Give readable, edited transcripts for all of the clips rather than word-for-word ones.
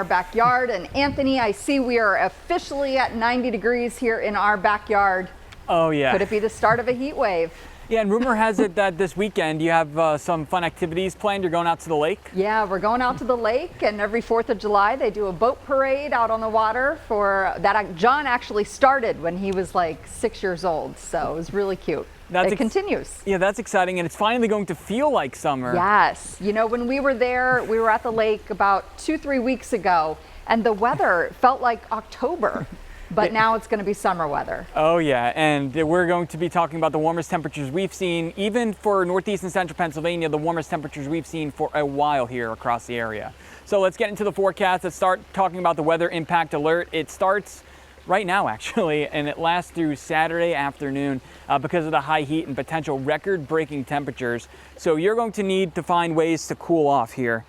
Our backyard, and Anthony, I see we are officially at 90 degrees here in our backyard. Oh yeah. Could it be the start of a heat wave? Yeah, and rumor has it that this weekend you have some fun activities planned. You're going out to the lake? Yeah, we're going out to the lake, and every 4th of July they do a boat parade out on the water for that. John actually started when he was like 6 years old, so it was really cute. It continues. Yeah, that's exciting, and it's finally going to feel like summer. Yes. You know, when we were there, we were at the lake about 2-3 weeks ago, and the weather felt like October. But now it's going to be summer weather. Oh yeah, and we're going to be talking about the warmest temperatures we've seen, even for northeast and central Pennsylvania, the warmest temperatures we've seen for a while here across the area. So let's get into the forecast. Let's start talking about the weather impact alert. It starts right now actually, and it lasts through Saturday afternoon because of the high heat and potential record-breaking temperatures. So you're going to need to find ways to cool off here.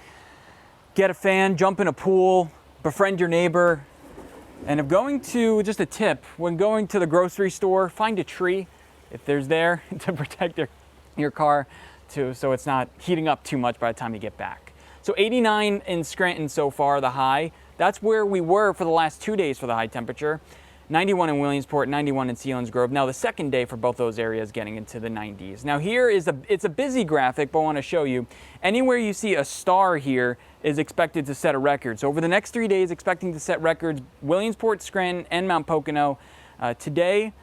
Get a fan, jump in a pool, befriend your neighbor. And if going to, just a tip, when going to the grocery store, find a tree if there's there to protect your car so it's not heating up too much by the time you get back. So 89 in Scranton so far, the high. That's where we were for the last 2 days for the high temperature. 91 in Williamsport, 91 in Selinsgrove. Now the second day for both those areas getting into the 90s. Now here it's a busy graphic, but I want to show you. Anywhere you see a star here is expected to set a record. So over the next 3 days, expecting to set records, Williamsport, Scranton, and Mount Pocono. Today,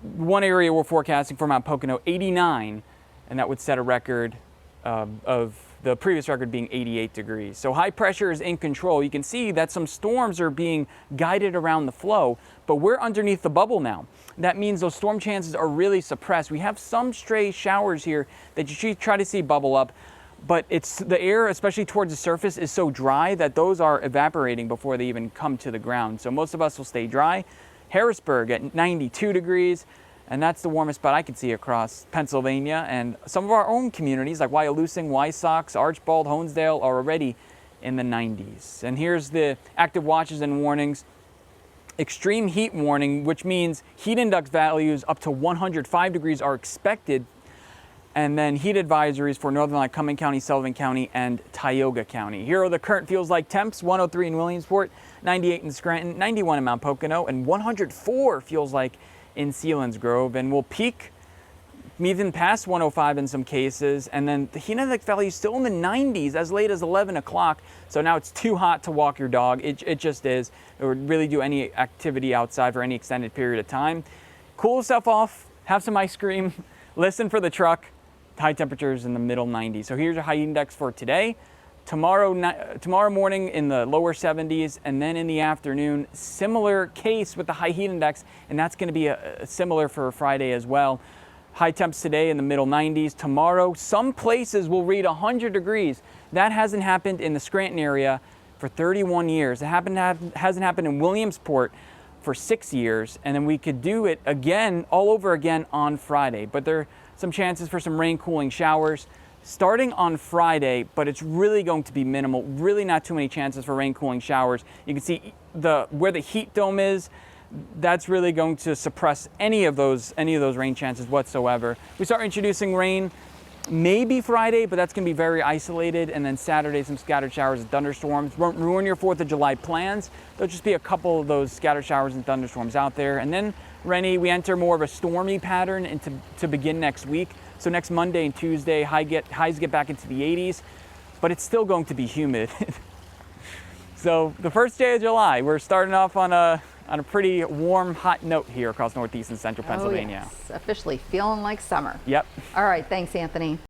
one area we're forecasting for Mount Pocono, 89, and that would set a record of the previous record being 88 degrees. So high pressure is in control. You can see that some storms are being guided around the flow, but we're underneath the bubble now. That means those storm chances are really suppressed. We have some stray showers here that you should try to see bubble up, but it's the air, especially towards the surface, is so dry that those are evaporating before they even come to the ground. So most of us will stay dry. Harrisburg at 92 degrees. And that's the warmest spot I can see across Pennsylvania, and some of our own communities like Wyalusing, Wysox, Archbald, Honesdale are already in the 90s. And here's the active watches and warnings. Extreme heat warning, which means heat index values up to 105 degrees are expected. And then heat advisories for Northern Lycoming County, Sullivan County, and Tioga County. Here are the current feels like temps: 103 in Williamsport, 98 in Scranton, 91 in Mount Pocono, and 104 feels like in Selinsgrove, and we'll peak even past 105 in some cases, and then the heat index value is still in the 90s as late as 11 o'clock. So now it's too hot to walk your dog. It just is, or really do any activity outside for any extended period of time. Cool yourself off, have some ice cream, listen for the truck. High temperatures in the middle 90s. So here's your high index for today. Tomorrow morning in the lower 70s, and then in the afternoon, similar case with the high heat index, and that's going to be similar for Friday as well. High temps today in the middle 90s. Tomorrow, some places will read 100 degrees. That hasn't happened in the Scranton area for 31 years. It hasn't happened in Williamsport for 6 years, and then we could do it again, all over again on Friday. But there are some chances for some rain cooling showers starting on Friday, but it's really going to be minimal. Really not too many chances for rain cooling showers. You can see where the heat dome is. That's really going to suppress any of those rain chances whatsoever. We start introducing rain maybe Friday, but that's going to be very isolated. And then Saturday, some scattered showers and thunderstorms. Won't ruin your 4th of July plans. There'll just be a couple of those scattered showers and thunderstorms out there. And then, Rennie, we enter more of a stormy pattern to begin next week. So next Monday and Tuesday, highs get back into the 80s, but it's still going to be humid. So the first day of July, we're starting off on a pretty warm, hot note here across northeast and central Pennsylvania. Oh, yes. Officially feeling like summer. Yep. All right, thanks, Anthony.